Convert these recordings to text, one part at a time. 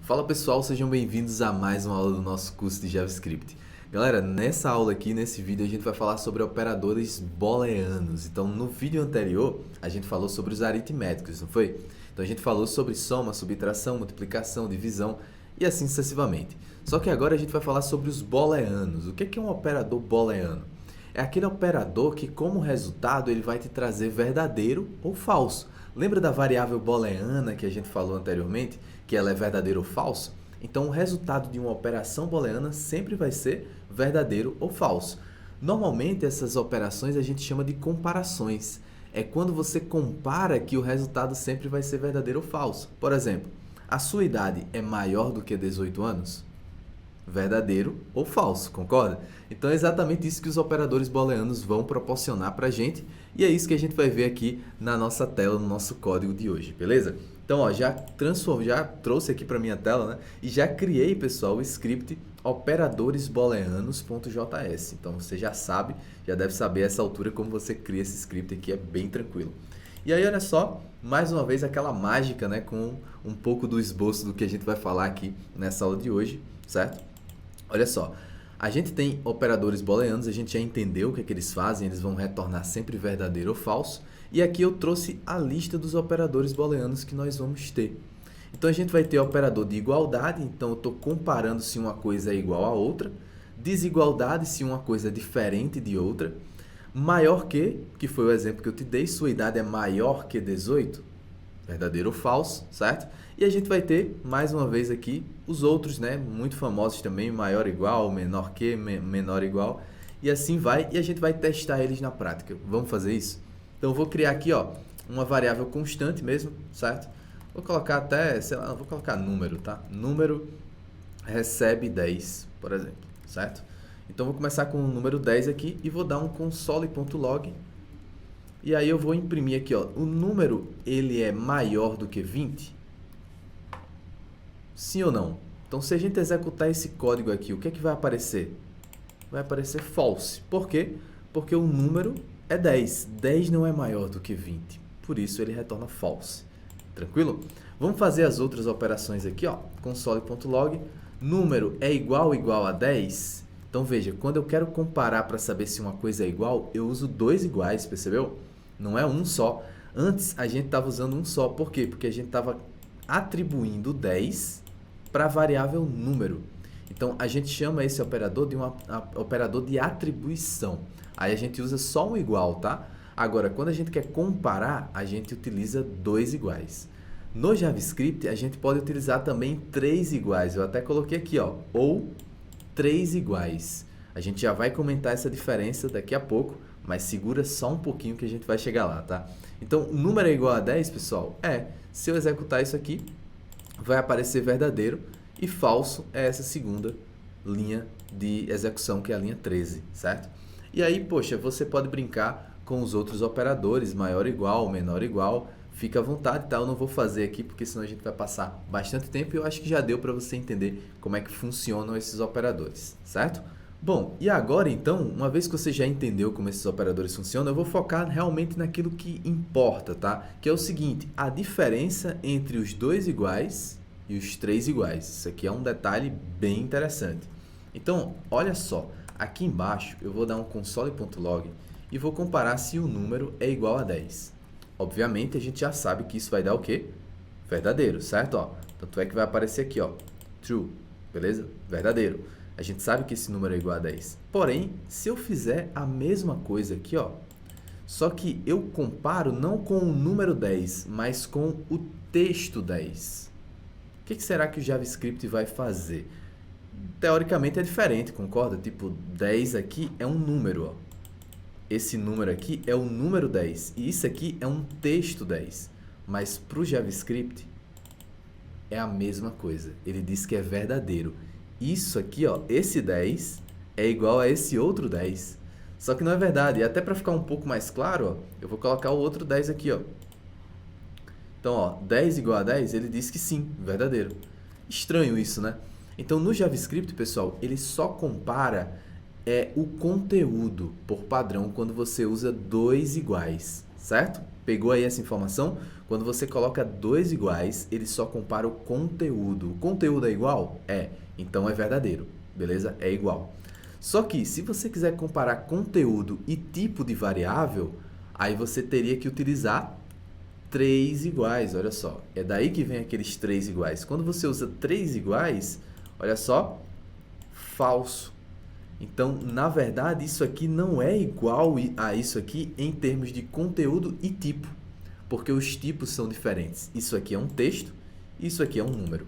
Fala pessoal, sejam bem-vindos a mais uma aula do nosso curso de JavaScript. Galera, nessa aula aqui, nesse vídeo, a gente vai falar sobre operadores booleanos. Então, no vídeo anterior, a gente falou sobre os aritméticos, não foi? Então, a gente falou sobre soma, subtração, multiplicação, divisão e assim sucessivamente. Só que agora a gente vai falar sobre os booleanos. O que é um operador booleano? É aquele operador que, como resultado, ele vai te trazer verdadeiro ou falso. Lembra da variável booleana que a gente falou anteriormente, que ela é verdadeiro ou falso? Então, o resultado de uma operação booleana sempre vai ser verdadeiro ou falso. Normalmente, essas operações a gente chama de comparações. É quando você compara que o resultado sempre vai ser verdadeiro ou falso. Por exemplo, a sua idade é maior do que 18 anos? Verdadeiro ou falso, concorda? Então é exatamente isso que os operadores booleanos vão proporcionar para a gente e é isso que a gente vai ver aqui na nossa tela, no nosso código de hoje, beleza? Então, ó, já trouxe aqui para minha tela, né? E já criei, pessoal, o script operadoresbooleanos.js. Então você já sabe, já deve saber a essa altura como você cria esse script aqui, é bem tranquilo. E aí, olha só, mais uma vez aquela mágica, né, com um pouco do esboço do que a gente vai falar aqui nessa aula de hoje, certo? Olha só, a gente tem operadores booleanos, a gente já entendeu o que é que eles fazem, eles vão retornar sempre verdadeiro ou falso. E aqui eu trouxe a lista dos operadores booleanos que nós vamos ter. Então a gente vai ter operador de igualdade, então eu estou comparando se uma coisa é igual a outra. Desigualdade, se uma coisa é diferente de outra. Maior que foi o exemplo que eu te dei, sua idade é maior que 18, verdadeiro ou falso, certo? E a gente vai ter, mais uma vez aqui, os outros, né, muito famosos também, maior igual, menor que, menor igual, e assim vai, e a gente vai testar eles na prática. Vamos fazer isso? Então, eu vou criar aqui, ó, uma variável constante mesmo, certo? Vou colocar até, sei lá, vou colocar número, tá? Número recebe 10, por exemplo, certo? Então, vou começar com o número 10 aqui e vou dar um console.log. E aí eu vou imprimir aqui, ó, o número, ele é maior do que 20? Sim ou não? Então, se a gente executar esse código aqui, o que é que vai aparecer? Vai aparecer false. Por quê? Porque o número é 10. 10 não é maior do que 20. Por isso, ele retorna false. Tranquilo? Vamos fazer as outras operações aqui, ó. Console.log. Número é igual a 10? Então, veja, quando eu quero comparar para saber se uma coisa é igual, eu uso dois iguais, percebeu? Não é um só. Antes, a gente estava usando um só. Por quê? Porque a gente estava atribuindo 10 para a variável número. Então, a gente chama esse operador de um operador de atribuição. Aí a gente usa só um igual, tá? Agora, quando a gente quer comparar, a gente utiliza dois iguais. No JavaScript, a gente pode utilizar também três iguais. Eu até coloquei aqui, ó, ou três iguais. A gente já vai comentar essa diferença daqui a pouco, mas segura só um pouquinho que a gente vai chegar lá, tá? Então, número é igual a 10, pessoal? Se eu executar isso aqui, vai aparecer verdadeiro e falso é essa segunda linha de execução, que é a linha 13, certo? E aí, poxa, você pode brincar com os outros operadores, maior igual, menor igual, fica à vontade, tá? Eu não vou fazer aqui porque senão a gente vai passar bastante tempo e eu acho que já deu para você entender como é que funcionam esses operadores, certo? Bom, e agora então, uma vez que você já entendeu como esses operadores funcionam, eu vou focar realmente naquilo que importa, tá? Que é o seguinte, a diferença entre os dois iguais e os três iguais. Isso aqui é um detalhe bem interessante. Então, olha só, aqui embaixo eu vou dar um console.log e vou comparar se o número é igual a 10. Obviamente, a gente já sabe que isso vai dar o quê? Verdadeiro, certo? Ó, tanto é que vai aparecer aqui, ó, true, beleza? Verdadeiro. A gente sabe que esse número é igual a 10. Porém, se eu fizer a mesma coisa aqui, ó, só que eu comparo não com o número 10, mas com o texto 10. O que será que o JavaScript vai fazer? Teoricamente é diferente, concorda? Tipo, 10 aqui é um número, ó. Esse número aqui é o número 10 e isso aqui é um texto 10. Mas para o JavaScript é a mesma coisa. Ele diz que é verdadeiro. Isso aqui, ó, esse 10 é igual a esse outro 10. Só que não é verdade. E até para ficar um pouco mais claro, ó, eu vou colocar o outro 10 aqui, ó. Então, ó, 10 igual a 10, ele diz que sim, verdadeiro. Estranho isso, né? Então, no JavaScript, pessoal, ele só compara o conteúdo por padrão quando você usa dois iguais, certo? Pegou aí essa informação? Quando você coloca dois iguais, ele só compara o conteúdo. O conteúdo é igual? É. Então é verdadeiro, beleza? É igual. Só que se você quiser comparar conteúdo e tipo de variável, aí você teria que utilizar três iguais, olha só. É daí que vem aqueles três iguais. Quando você usa três iguais, olha só, falso. Então, na verdade, isso aqui não é igual a isso aqui em termos de conteúdo e tipo, porque os tipos são diferentes. Isso aqui é um texto, isso aqui é um número.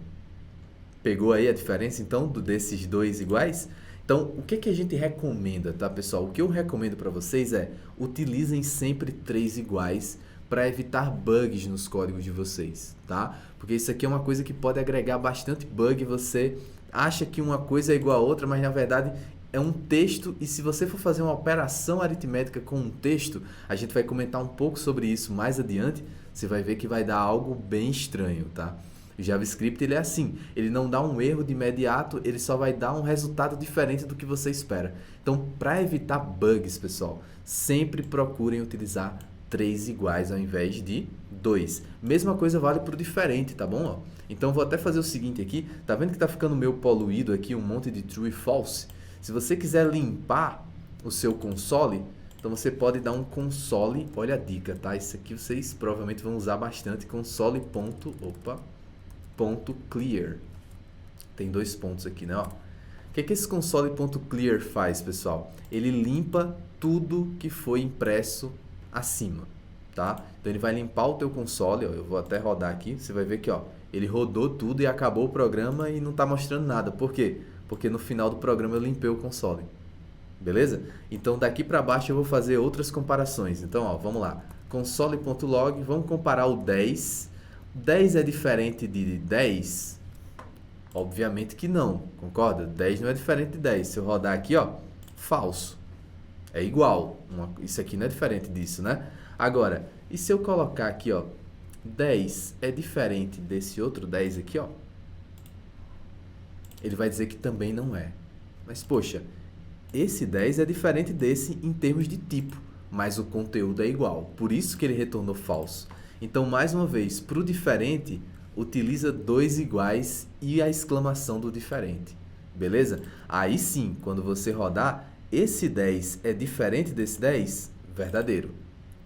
Pegou aí a diferença, então, desses dois iguais? Então, o que a gente recomenda, tá, pessoal? O que eu recomendo para vocês é utilizem sempre três iguais para evitar bugs nos códigos de vocês, tá? Porque isso aqui é uma coisa que pode agregar bastante bug. Você acha que uma coisa é igual a outra, mas na verdade é um texto, e se você for fazer uma operação aritmética com um texto, a gente vai comentar um pouco sobre isso mais adiante, você vai ver que vai dar algo bem estranho, tá? O JavaScript ele é assim, ele não dá um erro de imediato, ele só vai dar um resultado diferente do que você espera. Então, para evitar bugs, pessoal, sempre procurem utilizar três iguais ao invés de dois. Mesma coisa vale para o diferente, tá bom? Ó, então, vou até fazer o seguinte aqui, tá vendo que tá ficando meio poluído aqui, um monte de true e false? Se você quiser limpar o seu console, então você pode dar um console, olha a dica, tá? Isso aqui vocês provavelmente vão usar bastante, console.clear. Tem dois pontos aqui, né? Ó. O que esse console.clear faz, pessoal? Ele limpa tudo que foi impresso acima, tá? Então ele vai limpar o teu console, ó, eu vou até rodar aqui, você vai ver que, ó, ele rodou tudo e acabou o programa e não está mostrando nada. Por quê? Porque no final do programa eu limpei o console. Beleza? Então daqui para baixo eu vou fazer outras comparações. Então, ó, vamos lá. Console.log, vamos comparar o 10. 10 é diferente de 10? Obviamente que não, concorda? 10 não é diferente de 10. Se eu rodar aqui, ó, falso. É igual. Isso aqui não é diferente disso, né? Agora, e se eu colocar aqui, ó, 10 é diferente desse outro 10 aqui, ó? Ele vai dizer que também não é. Mas, poxa, esse 10 é diferente desse em termos de tipo, mas o conteúdo é igual. Por isso que ele retornou falso. Então, mais uma vez, para o diferente, utiliza dois iguais e a exclamação do diferente. Beleza? Aí sim, quando você rodar, esse 10 é diferente desse 10? Verdadeiro.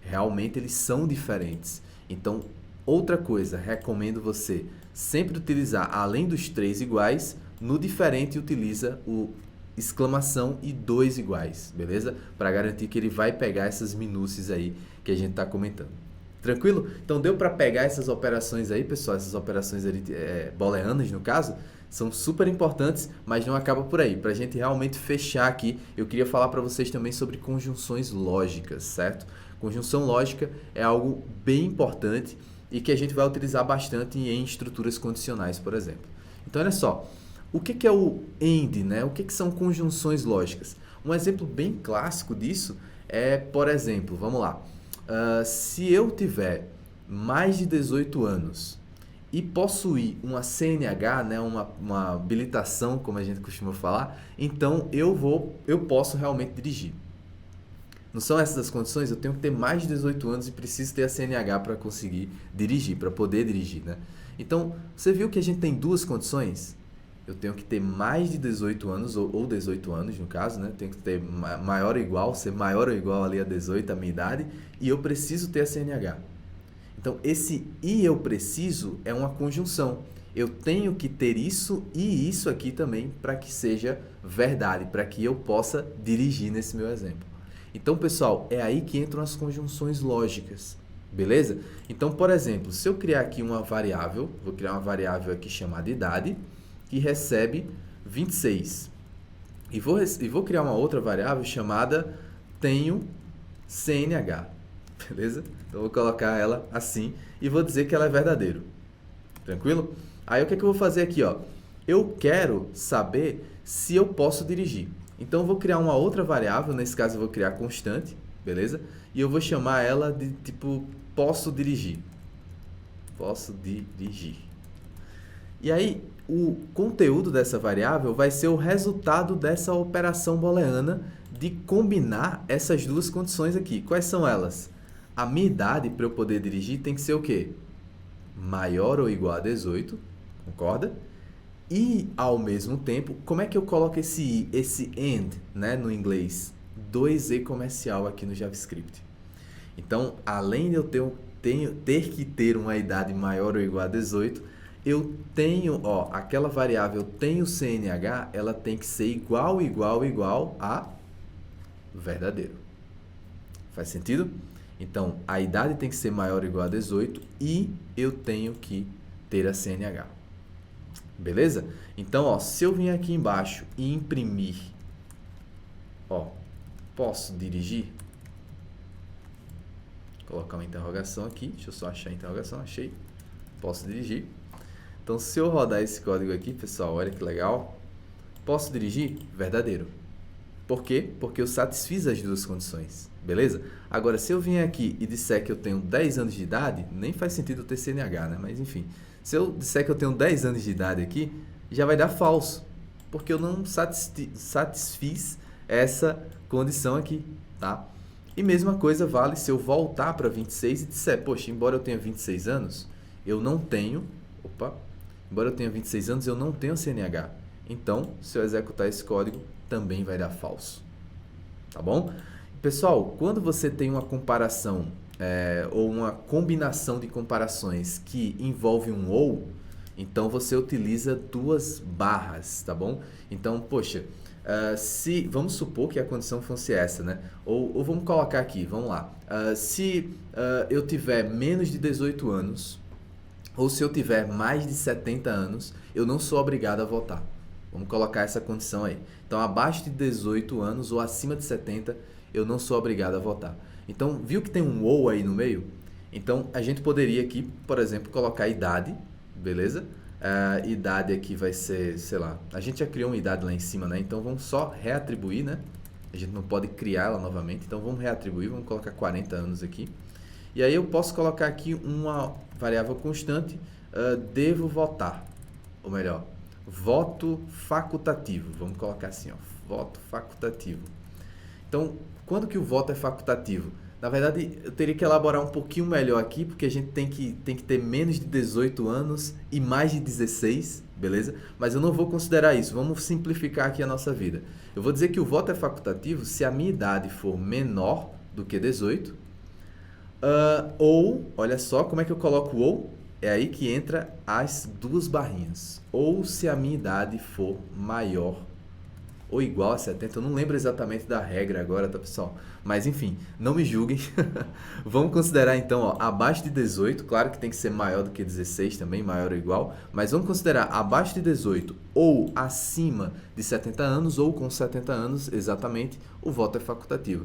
Realmente eles são diferentes. Então, outra coisa, recomendo você sempre utilizar, além dos três iguais, no diferente utiliza o exclamação e dois iguais, beleza? Para garantir que ele vai pegar essas minúcias aí que a gente está comentando. Tranquilo? Então deu para pegar essas operações aí, pessoal, essas operações booleanas no caso, são super importantes, mas não acaba por aí. Para a gente realmente fechar aqui, eu queria falar para vocês também sobre conjunções lógicas, certo? Conjunção lógica é algo bem importante e que a gente vai utilizar bastante em estruturas condicionais, por exemplo. Então, olha só, o que é o AND, né? O que são conjunções lógicas? Um exemplo bem clássico disso é, por exemplo, vamos lá, se eu tiver mais de 18 anos e possuir uma CNH, né, uma habilitação, como a gente costuma falar, então eu posso realmente dirigir. Não são essas as condições? Eu tenho que ter mais de 18 anos e preciso ter a CNH para conseguir dirigir, para poder dirigir, né? Então, você viu que a gente tem duas condições? Eu tenho que ter mais de 18 anos, ou 18 anos no caso, né? Tenho que ter maior ou igual, ser maior ou igual ali a 18, a minha idade, e eu preciso ter a CNH. Então, esse e eu preciso é uma conjunção. Eu tenho que ter isso e isso aqui também para que seja verdade, para que eu possa dirigir nesse meu exemplo. Então, pessoal, é aí que entram as conjunções lógicas, beleza? Então, por exemplo, se eu criar aqui uma variável, vou criar uma variável aqui chamada idade, que recebe 26. E vou criar uma outra variável chamada tenho CNH, beleza? Então, vou colocar ela assim e vou dizer que ela é verdadeiro. Tranquilo? Aí, o que eu vou fazer aqui, ó? Eu quero saber se eu posso dirigir. Então, eu vou criar uma outra variável, nesse caso eu vou criar constante, beleza? E eu vou chamar ela de tipo posso dirigir. Posso dirigir. E aí, o conteúdo dessa variável vai ser o resultado dessa operação booleana de combinar essas duas condições aqui. Quais são elas? A minha idade para eu poder dirigir tem que ser o quê? Maior ou igual a 18, concorda? E, ao mesmo tempo, como é que eu coloco esse and, né, no inglês? 2e comercial aqui no JavaScript. Então, além de eu ter que ter uma idade maior ou igual a 18, eu tenho, aquela variável tem o CNH, ela tem que ser igual a verdadeiro. Faz sentido? Então, a idade tem que ser maior ou igual a 18 e eu tenho que ter a CNH. Beleza? Então, se eu vim aqui embaixo e imprimir, posso dirigir? Vou colocar uma interrogação aqui. Deixa eu só achar a interrogação. Achei. Posso dirigir. Então, se eu rodar esse código aqui, pessoal, olha que legal. Posso dirigir? Verdadeiro. Por quê? Porque eu satisfiz as duas condições. Beleza? Agora, se eu vier aqui e disser que eu tenho 10 anos de idade, nem faz sentido ter CNH, né? Mas, enfim. Se eu disser que eu tenho 10 anos de idade aqui, já vai dar falso. Porque eu não satisfiz essa condição aqui, tá? E mesma coisa vale se eu voltar para 26 e disser, poxa, embora eu tenha 26 anos, eu não tenho, embora eu tenha 26 anos, eu não tenho CNH. Então, se eu executar esse código, também vai dar falso. Tá bom? Pessoal, quando você tem uma comparação ou uma combinação de comparações que envolve um ou, então você utiliza duas barras, tá bom? Então, poxa, vamos supor que a condição fosse essa, né? Ou vamos colocar aqui, vamos lá. Se eu tiver menos de 18 anos, ou se eu tiver mais de 70 anos, eu não sou obrigado a votar. Vamos colocar essa condição aí. Então, abaixo de 18 anos ou acima de 70, eu não sou obrigado a votar. Então, viu que tem um ou aí no meio? Então, a gente poderia aqui, por exemplo, colocar idade, beleza? Idade aqui vai ser, sei lá, a gente já criou uma idade lá em cima, né? Então, vamos só reatribuir, né? A gente não pode criar ela novamente, então vamos reatribuir, vamos colocar 40 anos aqui. E aí eu posso colocar aqui uma variável constante, devo votar, ou melhor, voto facultativo. Vamos colocar assim, voto facultativo. Então, quando que o voto é facultativo? Na verdade, eu teria que elaborar um pouquinho melhor aqui, porque a gente tem que ter menos de 18 anos e mais de 16, beleza? Mas eu não vou considerar isso, vamos simplificar aqui a nossa vida. Eu vou dizer que o voto é facultativo se a minha idade for menor do que 18, ou, olha só, como é que eu coloco ou? É aí que entra as duas barrinhas. Ou se a minha idade for maior ou igual a 70, eu não lembro exatamente da regra agora, tá, pessoal? Mas, enfim, não me julguem. Vamos considerar, então, abaixo de 18, claro que tem que ser maior do que 16 também, maior ou igual, mas vamos considerar abaixo de 18 ou acima de 70 anos, ou com 70 anos, exatamente, o voto é facultativo.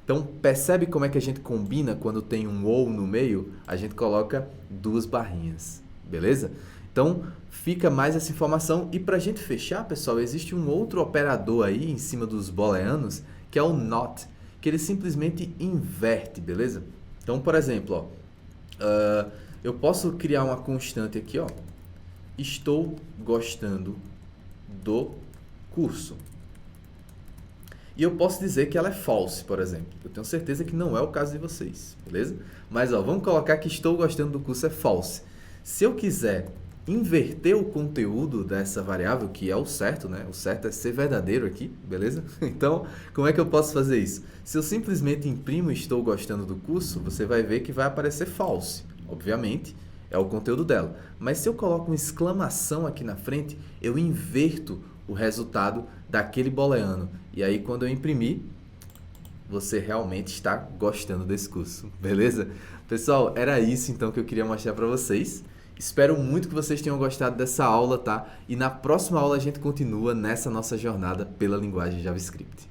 Então, percebe como é que a gente combina quando tem um ou no meio? A gente coloca duas barrinhas, beleza? Então, fica mais essa informação. E para a gente fechar, pessoal, existe um outro operador aí em cima dos booleanos, que é o not, que ele simplesmente inverte, beleza? Então, por exemplo, eu posso criar uma constante aqui, estou gostando do curso. E eu posso dizer que ela é false, por exemplo. Eu tenho certeza que não é o caso de vocês, beleza? Mas, vamos colocar que estou gostando do curso é false. Se eu quiser inverter o conteúdo dessa variável, que é o certo, né? O certo é ser verdadeiro aqui, beleza? Então, como é que eu posso fazer isso? Se eu simplesmente imprimo estou gostando do curso, você vai ver que vai aparecer false. Obviamente, é o conteúdo dela. Mas se eu coloco uma exclamação aqui na frente, eu inverto o resultado daquele booleano. E aí, quando eu imprimir, você realmente está gostando desse curso, beleza? Pessoal, era isso então que eu queria mostrar para vocês. Espero muito que vocês tenham gostado dessa aula, tá? E na próxima aula a gente continua nessa nossa jornada pela linguagem JavaScript.